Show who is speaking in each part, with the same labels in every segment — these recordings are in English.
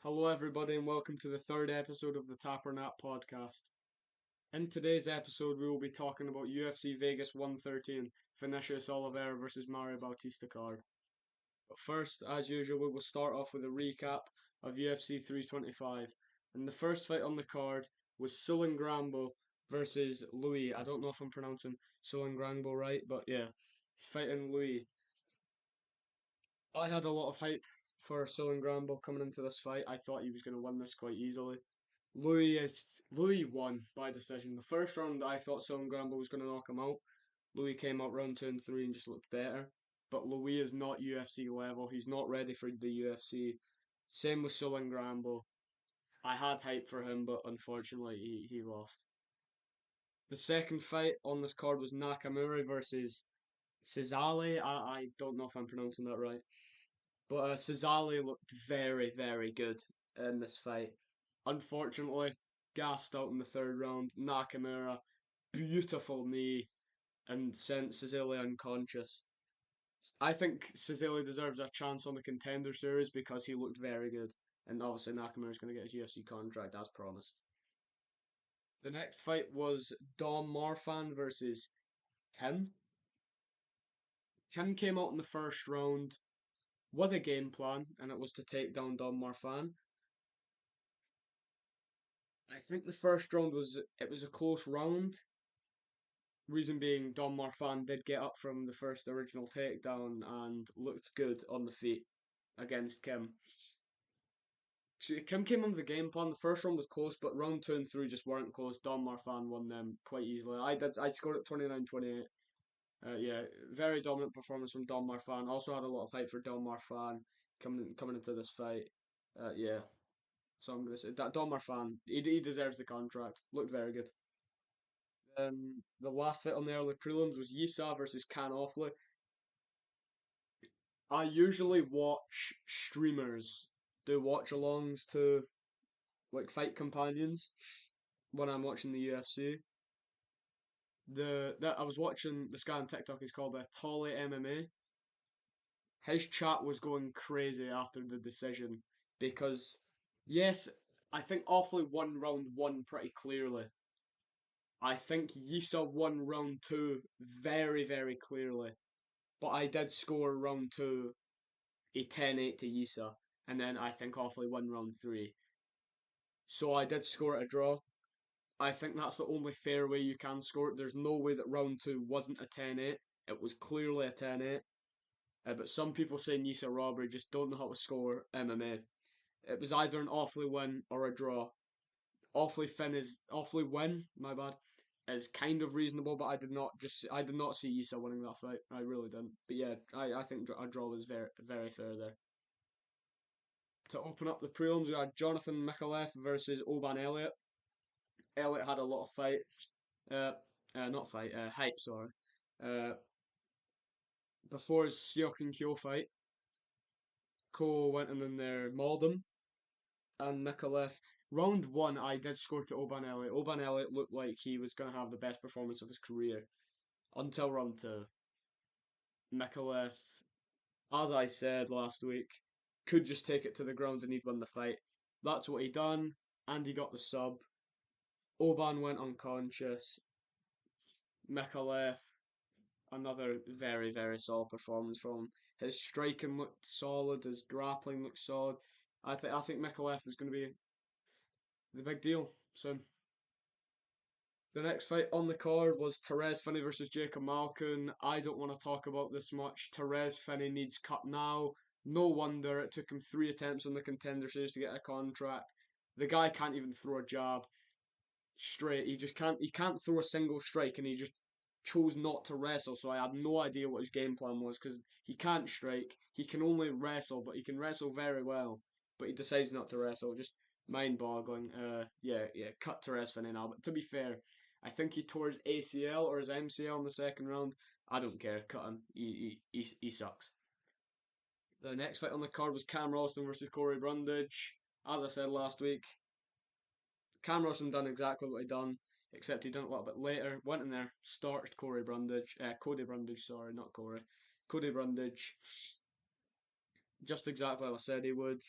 Speaker 1: Hello, everybody, and welcome to the third episode of the Tapper Nap podcast. In today's episode, we will be talking about UFC Vegas 113, Vinicius Oliveira versus Mario Bautista card. But first, as usual, we will start off with a recap of UFC 325. And the first fight on the card was Sulin Grambo versus Louis. I don't know if I'm pronouncing Sulin Grambo right, but yeah, he's fighting Louis. I had a lot of hype for Sulin Grambo coming into this fight. I thought he was going to win this quite easily. Louis won by decision. The first round, I thought Sullivan Gramble was going to knock him out. Louis came out round 2 and 3 and just looked better. But Louis is not UFC level. He's not ready for the UFC. Same with Sullivan Gramble. I had hype for him, but unfortunately he lost. The second fight on this card was Nakamura versus Cesale. I don't know if I'm pronouncing that right. But Cesale looked very, very good in this fight. Unfortunately, gassed out in the third round. Nakamura, beautiful knee, and sent Cesale unconscious. I think Cesale deserves a chance on the Contender Series because he looked very good. And obviously Nakamura is going to get his UFC contract as promised. The next fight was Dom Marfan versus Kim. Kim came out in the first round with a game plan, and it was to take down Dom Marfan. I think the first round was a close round. Reason being, Don Marfan did get up from the first original takedown and looked good on the feet against Kim. So Kim came in with the game plan. The first round was close, but round 2 and 3 just weren't close. Don Marfan won them quite easily. I scored at 29-28. Yeah, very dominant performance from Don Marfan. Also had a lot of hype for Don Marfan coming into this fight. Yeah, so I'm gonna say that Don Marfan, he deserves the contract. Looked very good. The last fight on the early prelims was Yisa versus Can Offley. I usually watch streamers do watch alongs to like fight companions when I'm watching the UFC. The that I was watching this guy on TikTok is called Tolly MMA. His chat was going crazy after the decision because yes, I think Offley won round one pretty clearly. I think Yisa won round two very, very clearly. But I did score round two a 10-8 to Yisa, and then I think Offley won round three. So I did score it a draw. I think that's the only fair way you can score it. There's no way that round two wasn't a 10-8. It was clearly a 10-8. But some people say Yisa robbery just don't know how to score MMA. It was either an Offley win or a draw. Offley win, my bad, is kind of reasonable, but I did not see Yisa winning that fight. I really didn't. But yeah, I think a draw was very very fair there. To open up the prelims, we had Jonathan Mikhaev versus Oban Elliott. Elliott had a lot of not fight, hype, sorry. Uh, Before his Seok Kyo fight, Ko went in there, mauled him, and Mikhaev. Round one, I did score to Oban Elliott. Oban Elliott looked like he was going to have the best performance of his career until round two. Mikhaev, as I said last week, could just take it to the ground and he'd win the fight. That's what he done, and he got the sub. Oban went unconscious. Mikhaev, another very, very solid performance from him. His striking looked solid, his grappling looked solid. I think Mikhaev is going to be the big deal soon. The next fight on the card was Therese Finney versus Jacob Malkoun. I don't want to talk about this much. Therese Finney needs cut now. No wonder it took him 3 attempts on the Contender Series to get a contract. The guy can't even throw a jab straight. He just can't. He can't throw a single strike, and he just chose not to wrestle. So I had no idea what his game plan was because he can't strike. He can only wrestle, but he can wrestle very well. But he decides not to wrestle. Just mind-boggling. Yeah. Cut Therese Finney now. But to be fair, I think he tore his ACL or his MCL in the second round. I don't care. Cut him. He sucks. The next fight on the card was Cam Ralston versus Corey Brundage. As I said last week, Cam Ralston done exactly what he done, except he done it a little bit later. Went in there, starched Cody Brundage, sorry, not Corey. Cody Brundage, just exactly what I said he would.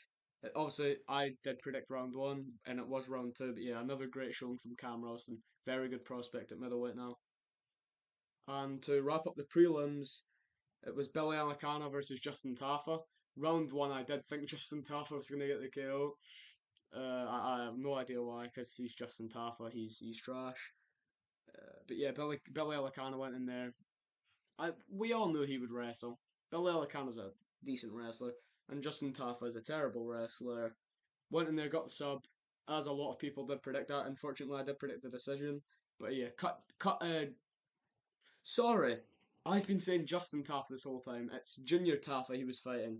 Speaker 1: Obviously, I did predict round one, and it was round two. But yeah, another great showing from Cam Roston. Very good prospect at middleweight now. And to wrap up the prelims, it was Billy Alicana versus Justin Tafa. Round one, I did think Justin Tafa was going to get the KO. I have no idea why, because he's Justin Tafa. He's trash. But yeah, Billy Alicana went in there. We all knew he would wrestle. Billy Alicana's a decent wrestler, and Justin Tafa is a terrible wrestler. Went in there, got the sub, as a lot of people did predict that. Unfortunately, I did predict the decision. But yeah, cut. Sorry, I've been saying Justin Tafa this whole time. It's Junior Tafa he was fighting.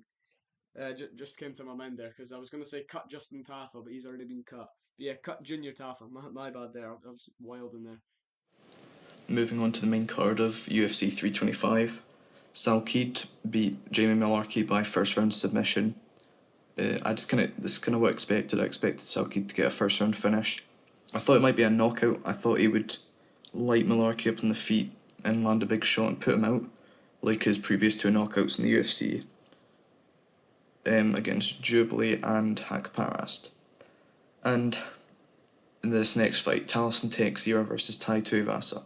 Speaker 1: Just came to my mind there because I was going to say cut Justin Tafa, but he's already been cut. But yeah, cut Junior Tafa. My bad there. I was wild in there.
Speaker 2: Moving on to the main card of UFC 325, Salkid beat Jamie Malarkey by first round submission. This is kind of what I expected. I expected Salkid to get a first round finish. I thought it might be a knockout. I thought he would light Malarkey up on the feet and land a big shot and put him out, like his previous two knockouts in the UFC, against Jubilee and Hakparast. And in this next fight, Talison Teixeira versus Tai Tuivasa.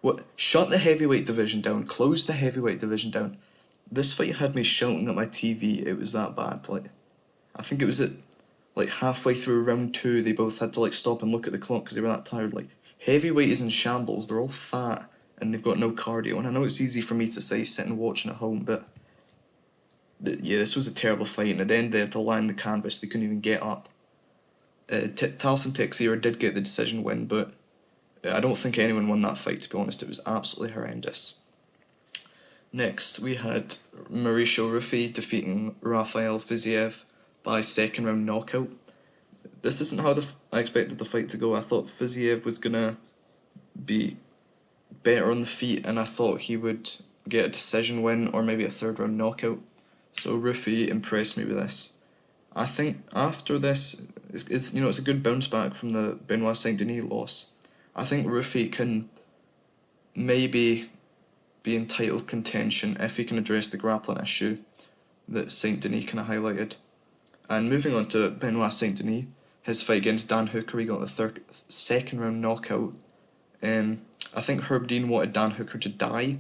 Speaker 2: What? Shut the heavyweight division down. Close the heavyweight division down. This fight had me shouting at my TV. It was that bad. Like, I think it was at like halfway through round two. They both had to like stop and look at the clock because they were that tired. Like, heavyweight is in shambles. They're all fat and they've got no cardio. And I know it's easy for me to say sitting watching at home, but yeah, this was a terrible fight. And at the end, they had to lie on the canvas. They couldn't even get up. Talson Teixeira did get the decision win, but I don't think anyone won that fight, to be honest. It was absolutely horrendous. Next, we had Mauricio Ruffi defeating Rafael Fiziev by second round knockout. This isn't how I expected the fight to go. I thought Fiziev was going to be better on the feet, and I thought he would get a decision win or maybe a third round knockout. So Ruffi impressed me with this. I think after this, it's a good bounce back from the Benoit Saint Denis loss. I think Ruffi can maybe be in title contention if he can address the grappling issue that Saint Denis kind of highlighted. And moving on to Benoit Saint Denis, his fight against Dan Hooker, he got the second round knockout. I think Herb Dean wanted Dan Hooker to die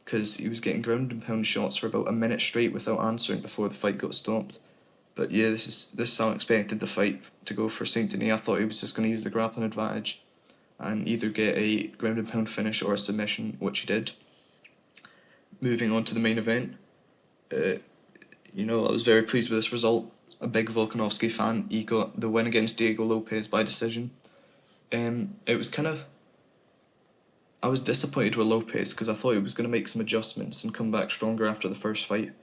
Speaker 2: because he was getting ground and pound shots for about a minute straight without answering before the fight got stopped. But yeah, this is how I expected the fight to go for Saint Denis. I thought he was just going to use the grappling advantage and either get a ground and pound finish or a submission, which he did. Moving on to the main event, I was very pleased with this result. A big Volkanovski fan. He got the win against Diego Lopez by decision. It was I was disappointed with Lopez because I thought he was going to make some adjustments and come back stronger after the first fight.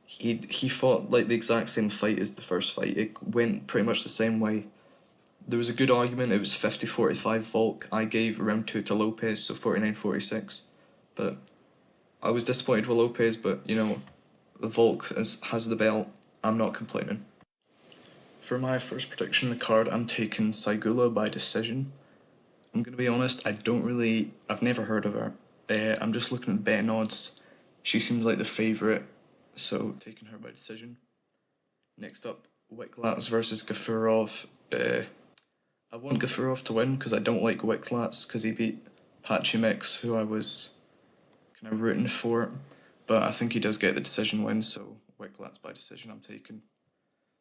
Speaker 2: He fought like the exact same fight as the first fight. It went pretty much the same way. There was a good argument. It was 50-45 Volk. I gave round 2 to Lopez, so 49-46. But I was disappointed with Lopez, but the Volk has the belt. I'm not complaining. For my first prediction in the card, I'm taking Saigula by decision. I'm going to be honest, I've never heard of her. I'm just looking at the betting odds. She seems like the favourite, so taking her by decision. Next up, Wiklatz versus Gafurov. I want Gafurov to win because I don't like Wiklatz because he beat Pachimix, who I was kind of rooting for. But I think he does get the decision win, so Wiklatz by decision I'm taking.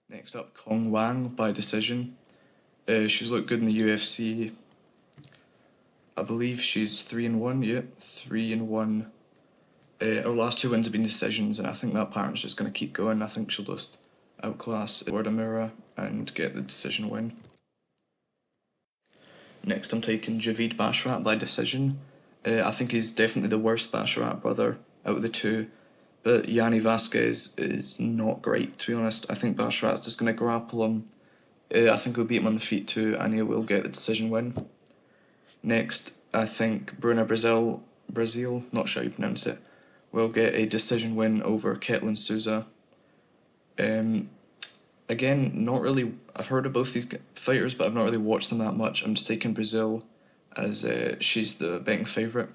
Speaker 2: Next up, Kong Wang by decision. She's looked good in the UFC. I believe she's 3-1, yeah, 3-1. Her last 2 wins have been decisions, and I think that pattern's just going to keep going. I think she'll just outclass Wardamura and get the decision win. Next, I'm taking Javid Bashrat by decision. I think he's definitely the worst Bashrat brother out of the two, but Yanni Vasquez is not great, to be honest. I think Bashrat's just going to grapple him. I think he'll beat him on the feet too, and he will get the decision win. Next, I think Bruna Brazil, not sure how you pronounce it, will get a decision win over Ketlin Souza. Again, not really. I've heard of both these fighters, but I've not really watched them that much. I'm just taking Brazil as she's the betting favourite.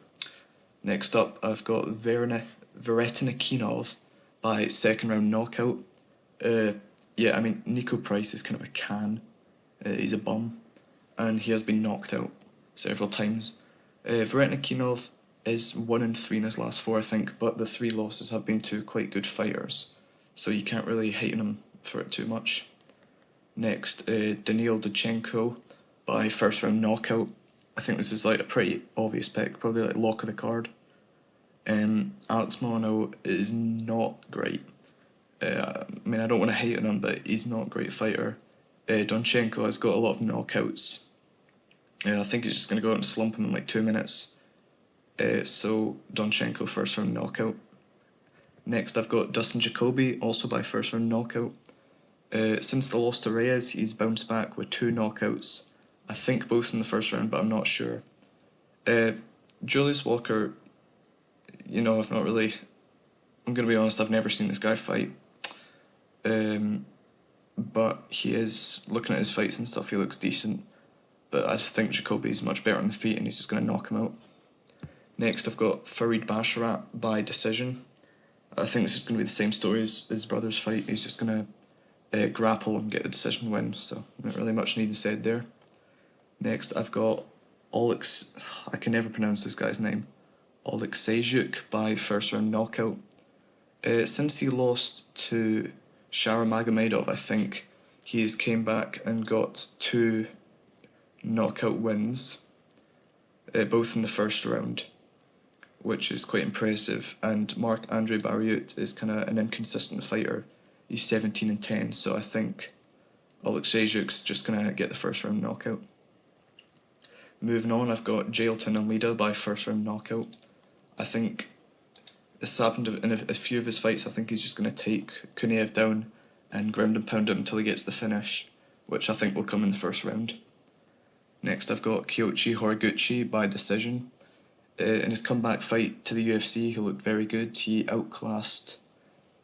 Speaker 2: Next up, I've got Varetinakinov by second round knockout. yeah, I mean, Nico Price is kind of a can. He's a bum, and he has been knocked out several times. Varetnikinov is 1-3 in his last four, I think, but the three losses have been to quite good fighters, so you can't really hate on him for it too much. Next, Daniil Dachenko by first round knockout. I think this is like a pretty obvious pick, probably like lock of the card. Alex Mono is not great. I mean, I don't want to hate on him, but he's not a great fighter. Donchenko has got a lot of knockouts. I think he's just going to go out and slump him in like 2 minutes. So Donchenko first round knockout. Next, I've got Dustin Jacoby, also by first round knockout. Since the loss to Reyes, he's bounced back with two knockouts. I think both in the first round, but I'm not sure. Uh, Julius Walker, I've not really. I'm going to be honest, I've never seen this guy fight. But he is, looking at his fights and stuff, he looks decent. But I just think Jacoby's much better on the feet and he's just going to knock him out. Next, I've got Farid Basharat by decision. I think this is going to be the same story as his brother's fight. He's just going to grapple and get the decision win, so not really much needed said there. Next, I've got Olex. I can never pronounce this guy's name. Oleksiejczuk by first round knockout. Since he lost to Shara Magomedov, I think he's came back and got two knockout wins, both in the first round, which is quite impressive. And Marc-Andre Barriot is kind of an inconsistent fighter. He's 17-10, so I think Oleksiejczuk's just going to get the first round knockout. Moving on, I've got Jailton Almeida by first round knockout. I think this happened in a few of his fights. I think he's just going to take Kuniev down and ground and pound him until he gets the finish, which I think will come in the first round. Next, I've got Kyoichi Horiguchi by decision. In his comeback fight to the UFC, he looked very good. He outclassed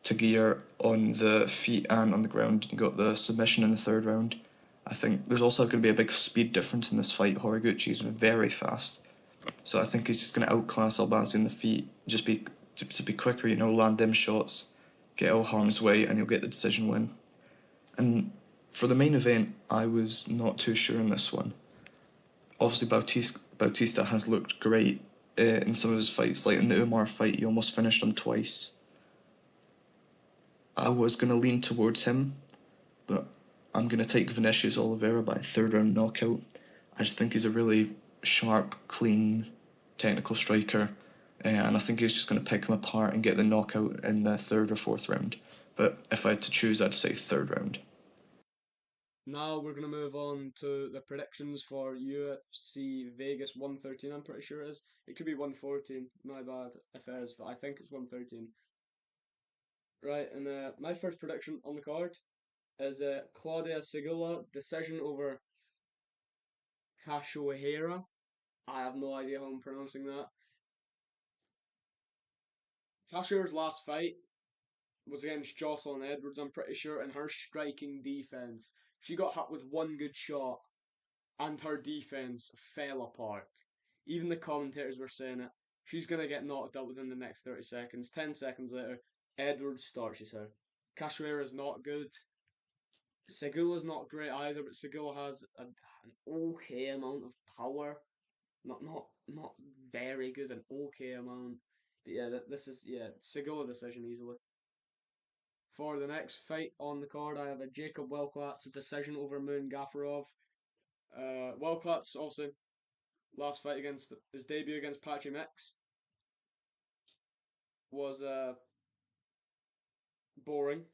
Speaker 2: Tagir on the feet and on the ground. He got the submission in the third round. I think there's also going to be a big speed difference in this fight. Horiguchi is very fast, so I think he's just going to outclass Albanzi in the feet. Just be quicker, land them shots, get out harm's way, and he'll get the decision win. And for the main event, I was not too sure on this one. Obviously, Bautista has looked great in some of his fights. Like in the Umar fight, he almost finished him twice. I was going to lean towards him, but I'm going to take Vinicius Oliveira by third round knockout. I just think he's a really sharp, clean, technical striker, and I think he's just going to pick him apart and get the knockout in the third or fourth round. But if I had to choose, I'd say third round.
Speaker 1: Now we're going to move on to the predictions for UFC Vegas 113. I'm pretty sure it is. It could be 114. My bad if it is, but I think it's 113. Right, and my first prediction on the card is Claudia Segula decision over Cachoeira. I have no idea how I'm pronouncing that. Cachoeira's last fight was against Jocelyn Edwards, I'm pretty sure, and her striking defense. She got hit with one good shot and her defense fell apart. Even the commentators were saying it. She's going to get knocked out within the next 30 seconds. 10 seconds later, Edwards starches her. Cachoeira's not good. Segula's not great either, but Segula has an okay amount of power. Not very good, an okay amount. But yeah, this is Segula decision easily. For the next fight on the card, I have a Jacob Welklatz decision over Moon Gafarov. Welklatz obviously last fight against his debut against Patchy Mix was boring.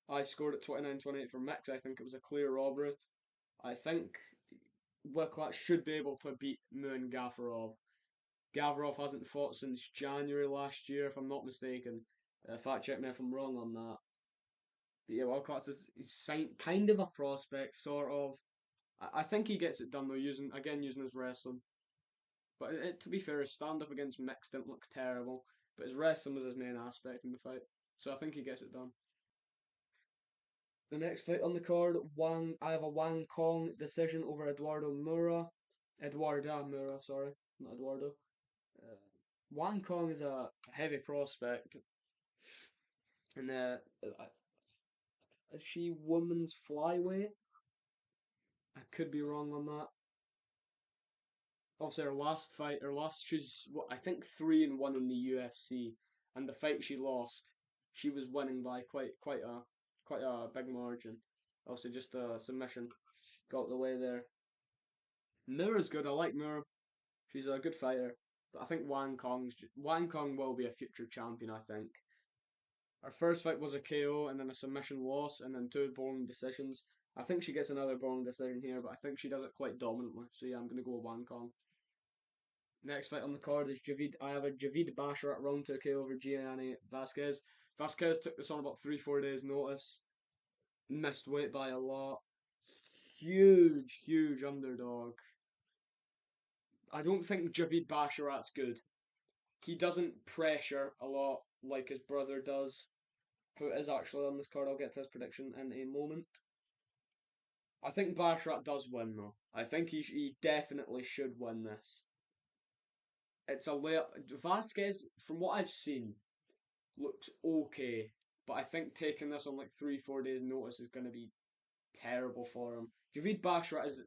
Speaker 1: I scored at 29-28 for Mix. I think it was a clear robbery. I think Welklatz should be able to beat Moon Gafarov. Gavrov hasn't fought since January last year, if I'm not mistaken. Fact check me if I'm wrong on that. But yeah, Wildcats is kind of a prospect, sort of. I think he gets it done though, using his wrestling. But to be fair, his stand up against Mix didn't look terrible, but his wrestling was his main aspect in the fight. So I think he gets it done. The next fight on the card, I have a Wang Kong decision over Eduardo Mura. Eduarda Mura, sorry, not Eduardo. Uh, Wang Kong is a heavy prospect, and Is she women's flyweight? I could be wrong on that. Obviously, her last fight, her last, she's what I think 3-1 in the UFC, and the fight she lost, she was winning by quite a big margin. Obviously, just a submission got the way there. Mira's good. I like Mira. She's a good fighter. But I think Wang Kong will be a future champion. I think her first fight was a KO and then a submission loss and then two boring decisions. I think she gets another boring decision here, but I think she does it quite dominantly. So yeah, I'm gonna go with Wang Kong. Next fight on the card is Javid. I have a Javid Basher at round 2 KO over Gianni Vasquez. Vasquez took this on about 3-4 days' notice. Missed weight by a lot. Huge underdog. I don't think Javid Basharat's good. He doesn't pressure a lot like his brother does, who is actually on this card. I'll get to his prediction in a moment. I think Basharat does win though. I think he definitely should win this. It's a layup. Vasquez, from what I've seen, looks okay, but I think taking this on like 3-4 days' notice is going to be terrible for him. Javid Bashra is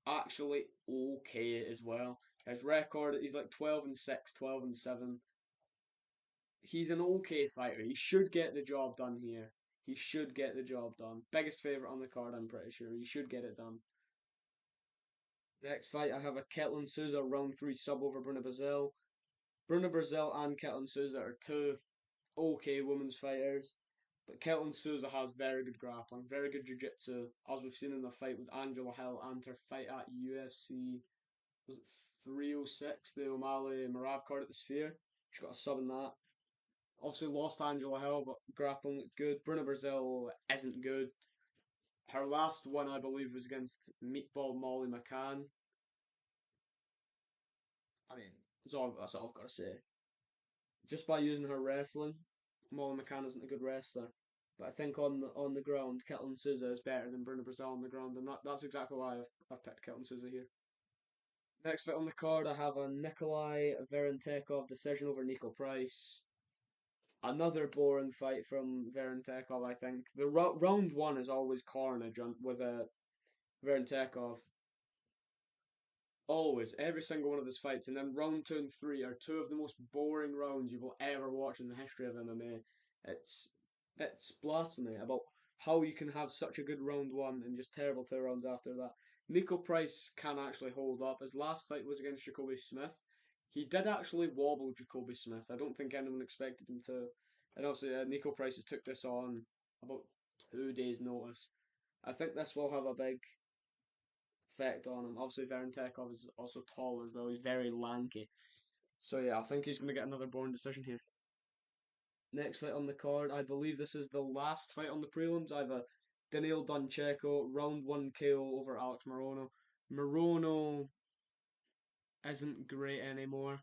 Speaker 1: actually okay as well. His record, he's like 12-6, 12-7. He's an okay fighter. He should get the job done here. He should get the job done. Biggest favourite on the card, I'm pretty sure. He should get it done. Next fight, I have a Ketlin Souza round 3 sub over Bruno Brazil. Bruno Brazil and Ketlin Souza are two okay women's fighters. But Ketlin Souza has very good grappling, very good jiu-jitsu, as we've seen in the fight with Angela Hill and her fight at UFC, was it 306, the O'Malley Marab card at the Sphere. She got a sub in that. Obviously lost Angela Hill, but grappling looked good. Bruna Brazil isn't good. Her last one, I believe, was against Meatball Molly McCann. I mean, that's all I've got to say. Just by using her wrestling, Molly McCann isn't a good wrestler. But I think on the ground, Ketlin Souza is better than Bruno Brazil on the ground, and that's exactly why I've picked Ketlin Souza here. Next fight on the card, I have a Nikolai Varentekov decision over Nico Price. Another boring fight from Varentekov, I think. The round one is always carnage with Varentekov. Always, every single one of his fights, and then round 2 and 3 are two of the most boring rounds you will ever watch in the history of MMA. It's it's blasphemy about how you can have such a good round one and just terrible 2 rounds after that. Nico Price can actually hold up. His last fight was against Jacoby Smith. He did actually wobble Jacoby Smith. I don't think anyone expected him to. And also, Nico Price has took this on about 2 days' notice. I think this will have a big effect on him. Obviously, Varentekov is also tall as well. He's very lanky. So yeah, I think he's going to get another boring decision here. Next fight on the card, I believe this is the last fight on the prelims. I have a Daniil Duncheko round 1 KO over Alex Morono. Morono isn't great anymore.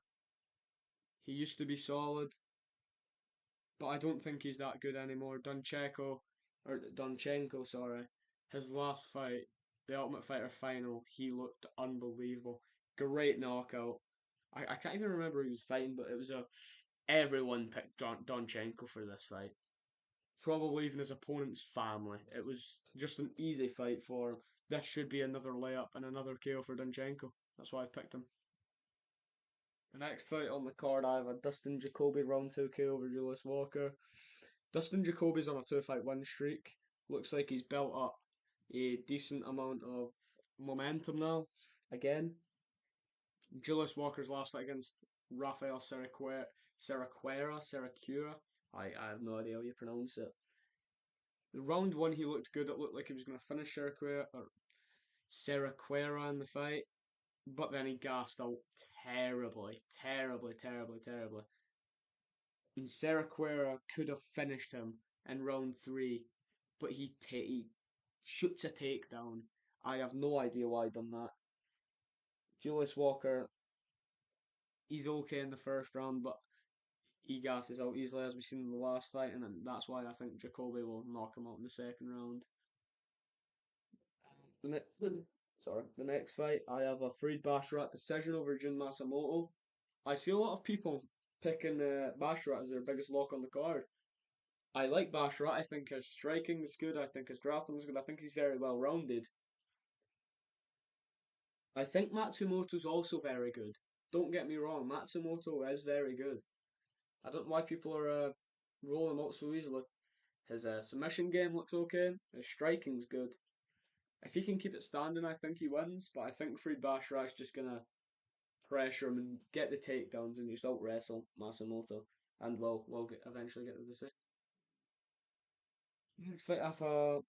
Speaker 1: He used to be solid, but I don't think he's that good anymore. Donchenko, sorry, his last fight, the Ultimate Fighter final, he looked unbelievable. Great knockout. I can't even remember who he was fighting, but it was a everyone picked Donchenko for this fight. Probably even his opponent's family. It was just an easy fight for him. This should be another layup and another KO for Donchenko. That's why I picked him. The next fight on the card, I have a Dustin Jacoby round 2 KO over Julius Walker. Dustin Jacoby's on a 2 fight win streak. Looks like he's built up a decent amount of momentum now. Again, Julius Walker's last fight against Rafael Serracura. I have no idea how you pronounce it. The round one he looked good. It looked like he was going to finish Serraquera in the fight, but then he gassed out terribly. And Serraquera could have finished him in round 3, but he shoots a takedown. I have no idea why he done that. Julius Walker, he's okay in the first round, but he gasses out easily as we've seen in the last fight, and then that's why I think Jacoby will knock him out in the second round. The the next fight, I have a Farid Basharat decision over Jun Masamoto. I see a lot of people picking Basharat as their biggest lock on the card. I like Basharat. I think his striking is good. I think his grappling is good. I think he's very well rounded. I think Matsumoto's also very good. Don't get me wrong, Matsumoto is very good. I don't know why people are rolling him out so easily. His submission game looks okay. His striking's good. If he can keep it standing, I think he wins. But I think Freed Basharat's just gonna pressure him and get the takedowns and just out wrestle Matsumoto, and we'll eventually get the decision. Next fight, I have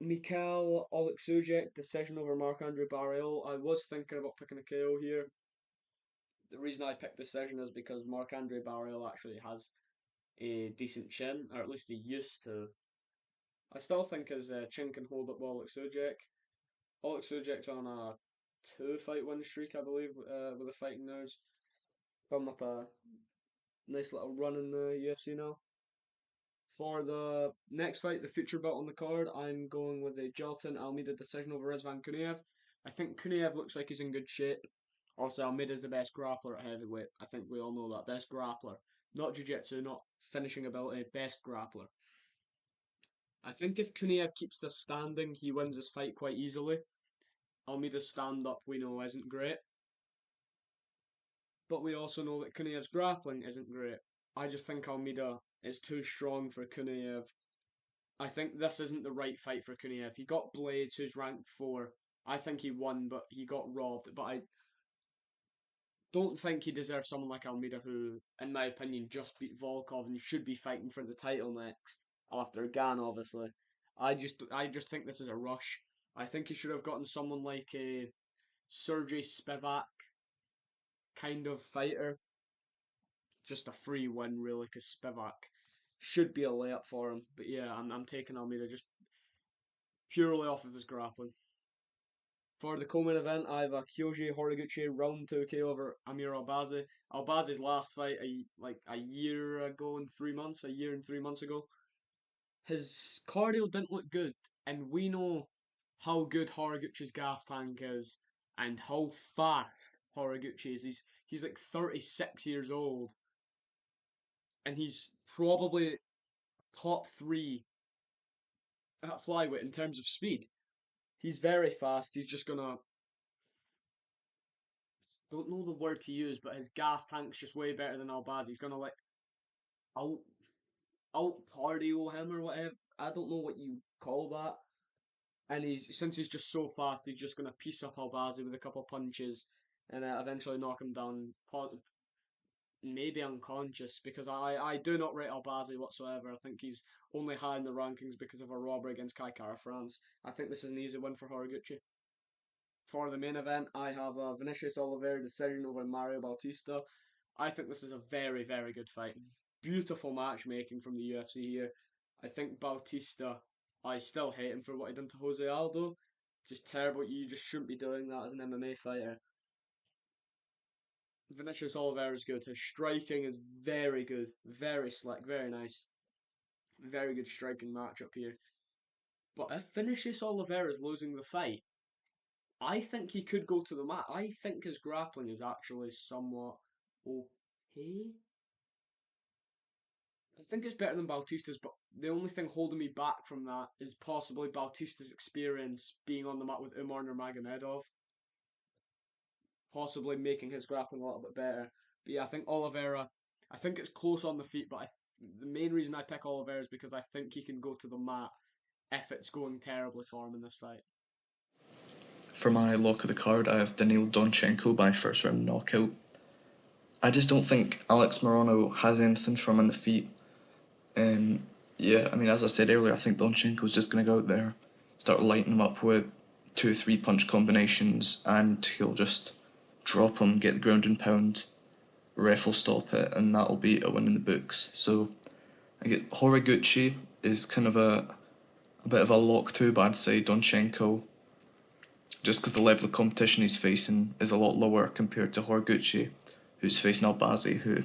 Speaker 1: Mikhail Oleksujek decision over Marc-Andre Barriol. I was thinking about picking a KO here. The reason I picked decision is because Marc-Andre Barriol actually has a decent chin, or at least he used to. I still think his chin can hold up well Oleksujek. Oleksujek's on a two-fight win streak, I believe, with the fighting now. He's building up a nice little run in the UFC now. For the next fight, the future belt on the card, I'm going with a Jalton Almeida decision over Rizvan Kuniev. I think Kuniev looks like he's in good shape. Also, Almeida's the best grappler at heavyweight. I think we all know that. Best grappler. Not jiu-jitsu, not finishing ability, best grappler. I think if Kuniev keeps this standing, he wins this fight quite easily. Almeida's stand-up, we know, isn't great. But we also know that Kuniev's grappling isn't great. I just think Almeida is too strong for Kuniev. I think this isn't the right fight for Kuniev. He got Blades, who's ranked 4. I think he won, but he got robbed. But I don't think he deserves someone like Almeida, who, in my opinion, just beat Volkov and should be fighting for the title next after Gan, obviously. I just think this is a rush. I think he should have gotten someone like a Sergey Spivak kind of fighter, just a free win really, because Spivak should be a layup for him. But yeah, I'm taking Almeida just purely off of his grappling. For the co-main event, I have a Kyoji Horiguchi round 2 over Amir Albazi. Albazi's last fight, like a year ago and 3 months, a year and 3 months ago, his cardio didn't look good, and we know how good Horiguchi's gas tank is and how fast Horiguchi is. He's like 36 years old, and he's probably top 3 at flyweight in terms of speed. He's very fast. He's just gonna, don't know the word to use, but his gas tank's just way better than Albazi. He's gonna like out out cardio him or whatever. I don't know what you call that. And since he's just so fast, he's just gonna piece up Albazi with a couple punches and eventually knock him down, maybe unconscious. Because I do not rate Albazi whatsoever. I think he's only high in the rankings because of a robbery against Kai Kara France. I think this is an easy win for Horiguchi. For the main event, I have a Vinicius Oliveira decision over Mario Bautista. I think this is a very, very good fight. Beautiful matchmaking from the UFC here. I think Bautista, I still hate him for what he done to Jose Aldo. Just terrible. You just shouldn't be doing that as an MMA fighter. Vinicius Oliveira is good. His striking is very good. Very slick. Very nice. Very good striking matchup here. But if Vinicius Oliveira is losing the fight, I think he could go to the mat. I think his grappling is actually somewhat okay. I think it's better than Bautista's, but the only thing holding me back from that is possibly Bautista's experience being on the mat with Umar Nurmagomedov, possibly making his grappling a little bit better. But yeah, I think Oliveira, I think it's close on the feet, but the main reason I pick Oliveira is because I think he can go to the mat if it's going terribly for him in this fight.
Speaker 2: For my lock of the card, I have Danil Donchenko by first round knockout. I just don't think Alex Morono has anything from on the feet. Yeah, I mean, as I said earlier, I think Donchenko's just going to go out there, start lighting him up with 2 or 3 punch combinations, and he'll just drop him, get the ground and pound, ref will stop it, and that'll be a win in the books. So I get Horiguchi is kind of a bit of a lock too, but I'd say Donchenko, just because the level of competition he's facing is a lot lower compared to Horiguchi, who's facing Albazi, who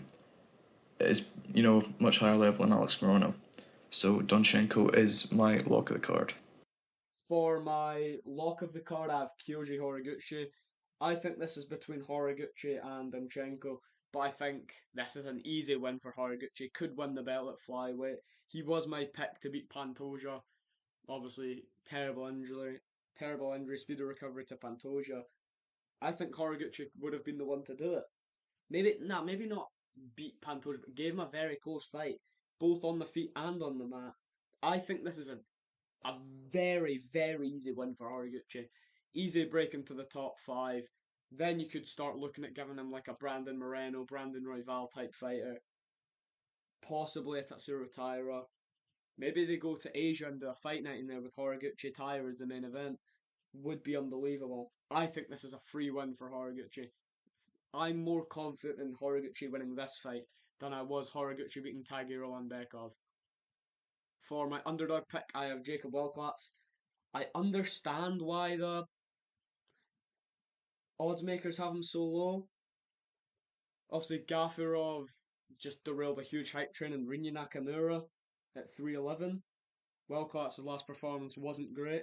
Speaker 2: is, much higher level than Alex Morono. So Donchenko is my lock of the card.
Speaker 1: For my lock of the card, I have Kyoji Horiguchi. I think this is between Horiguchi and Danchenko, But I think this is an easy win for Horiguchi. Could win the belt at flyweight. He was my pick to beat Pantoja. Obviously, terrible injury, speed of recovery to Pantoja. I think Horiguchi would have been the one to do it. Maybe not beat Pantoja, but gave him a very close fight, both on the feet and on the mat. I think this is a very, very easy win for Horiguchi. Easy break into the top five. Then you could start looking at giving him like a Brandon Moreno, Brandon Royval type fighter, possibly a Tatsuro Taira. Maybe they go to Asia and do a fight night in there with Horiguchi Taira as the main event. Would be unbelievable. I think this is a free win for Horiguchi. I'm more confident in Horiguchi winning this fight than I was Horiguchi beating Taguero Bekov. For my underdog pick, I have Jacob Wilclatz. I understand why the odds makers have him so low. Obviously, Gafurov just derailed a huge hype train in Rinya Nakamura at 311. Wilclatz's last performance wasn't great,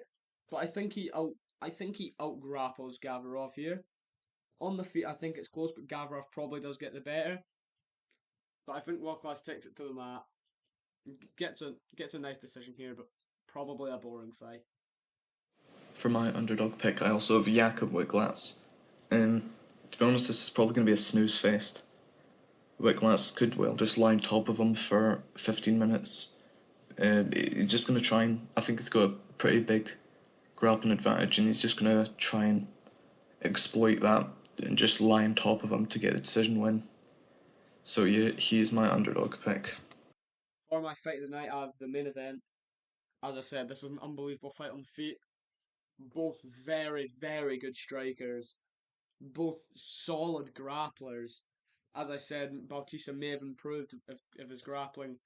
Speaker 1: but I think he out grapples Gavurov here. On the feet, I think it's close, but Gavurov probably does get the better. But I think Wilclatz takes it to the mat, gets a nice decision here, but probably a boring fight.
Speaker 2: For my underdog pick, I also have Jakob Wiglatz. To be honest, this is probably going to be a snooze fest. Wiglatz could well just lie on top of him for 15 minutes. He's just going to try and. I think he's got a pretty big grappling advantage, and he's just going to try and exploit that and just lie on top of him to get the decision win. So yeah, he is my underdog pick.
Speaker 1: For my fight of the night, I have the main event. As I said, this is an unbelievable fight on the feet. Both very, very good strikers. Both solid grapplers. As I said, Bautista may have improved of his grappling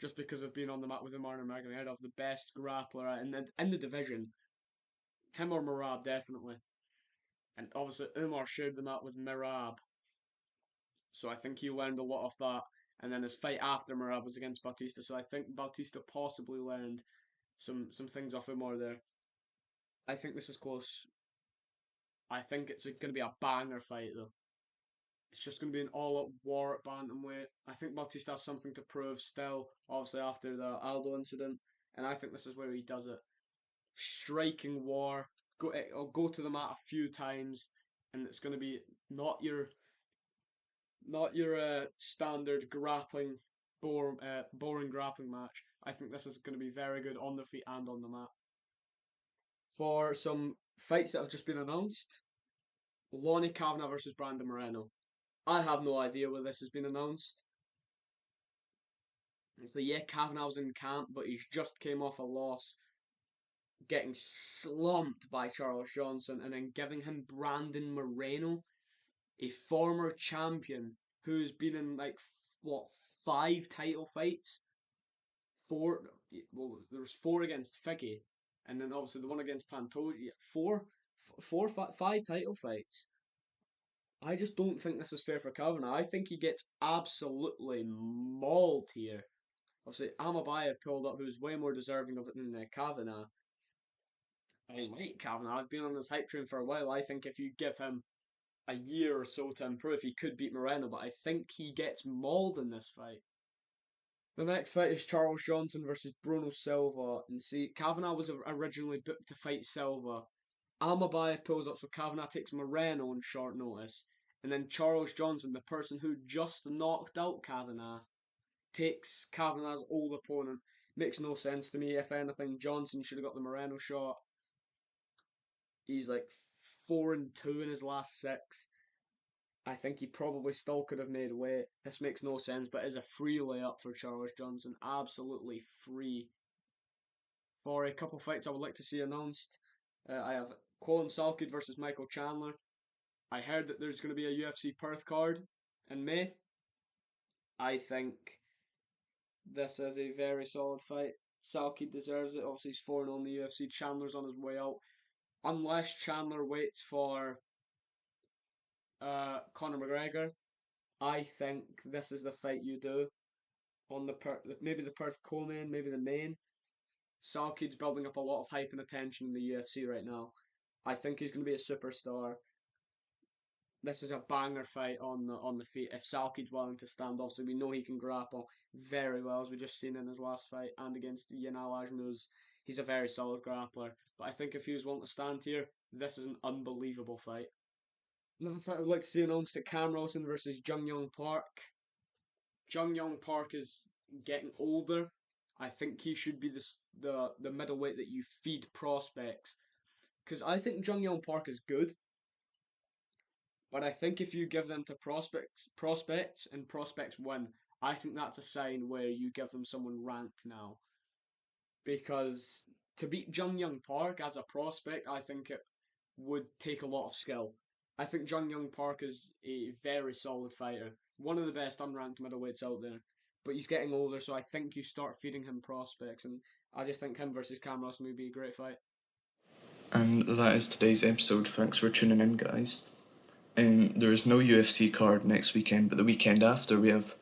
Speaker 1: just because of being on the mat with Umar Nurmagomedov, the best grappler in the division. Him or Merab, definitely. And obviously, Umar shared the mat with Merab, so I think he learned a lot of that. And then his fight after Merab was against Bautista, so I think Bautista possibly learned some things off Umar there. I think this is close. I think it's going to be a banger fight, though. It's just going to be an all-out war at bantamweight. I think Bautista has something to prove still, obviously after the Aldo incident, and I think this is where he does it. Striking war. I'll go to the mat a few times, and it's going to be not your standard boring grappling match. I think this is going to be very good on the feet and on the mat. For some fights that have just been announced, Lonnie Kavanagh versus Brandon Moreno. I have no idea where this has been announced. So yeah, Kavanagh's in camp, but he's just came off a loss, getting slumped by Charles Johnson, and then giving him Brandon Moreno, a former champion who's been in like what 5 title fights. Four, well, there was four against Figgy, and then obviously the one against Pantoja. Five title fights. I just don't think this is fair for Kavanagh. I think he gets absolutely mauled here. Obviously, Amabayev pulled up, who's way more deserving of it than Kavanagh. I like Kavanagh. I've been on this hype train for a while. I think if you give him a year or so to improve, he could beat Moreno, but I think he gets mauled in this fight. The next fight is Charles Johnson versus Bruno Silva. And see, Kavanagh was originally booked to fight Silva. Amabayev pulls up, so Kavanagh takes Moreno on short notice. And then Charles Johnson, the person who just knocked out Kavanagh, takes Kavanagh's old opponent. Makes no sense to me. If anything, Johnson should have got the Moreno shot. He's like 4-2 in his last 6. I think he probably still could have made weight. This makes no sense, but is a free layup for Charles Johnson. Absolutely free. For a couple fights I would like to see announced, I have Colin Salkid versus Michael Chandler. I heard that there's going to be a UFC Perth card in May. I think this is a very solid fight. Salkid deserves it. Obviously, he's 4-0 in the UFC. Chandler's on his way out. Unless Chandler waits for Conor McGregor, I think this is the fight you do on maybe the Perth co-main, maybe the main. Salkid's building up a lot of hype and attention in the UFC right now. I think he's going to be a superstar. this is a banger fight on the feet. If Salki's willing to stand, obviously we know he can grapple very well, as we just seen in his last fight and against Yanal Ajnuz. He's a very solid grappler. But I think if he was willing to stand here, this is an unbelievable fight. Another fight I would like to see announced at Cam Rawson versus Jung Young Park. Jung Young Park is getting older. I think he should be the middleweight that you feed prospects. Because I think Jung Young Park is good, but I think if you give them to prospects and prospects win, I think that's a sign where you give them someone ranked now. Because to beat Jung Young Park as a prospect, I think it would take a lot of skill. I think Jung Young Park is a very solid fighter, one of the best unranked middleweights out there. But he's getting older, so I think you start feeding him prospects, and I just think him versus Cam Ross may be a great fight.
Speaker 2: And that is today's episode. Thanks for tuning in, guys. There is no UFC card next weekend, but the weekend after we have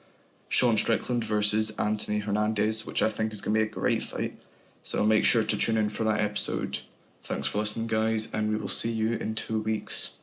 Speaker 2: Sean Strickland versus Anthony Hernandez, which I think is going to be a great fight. So make sure to tune in for that episode. Thanks for listening, guys, and we will see you in 2 weeks.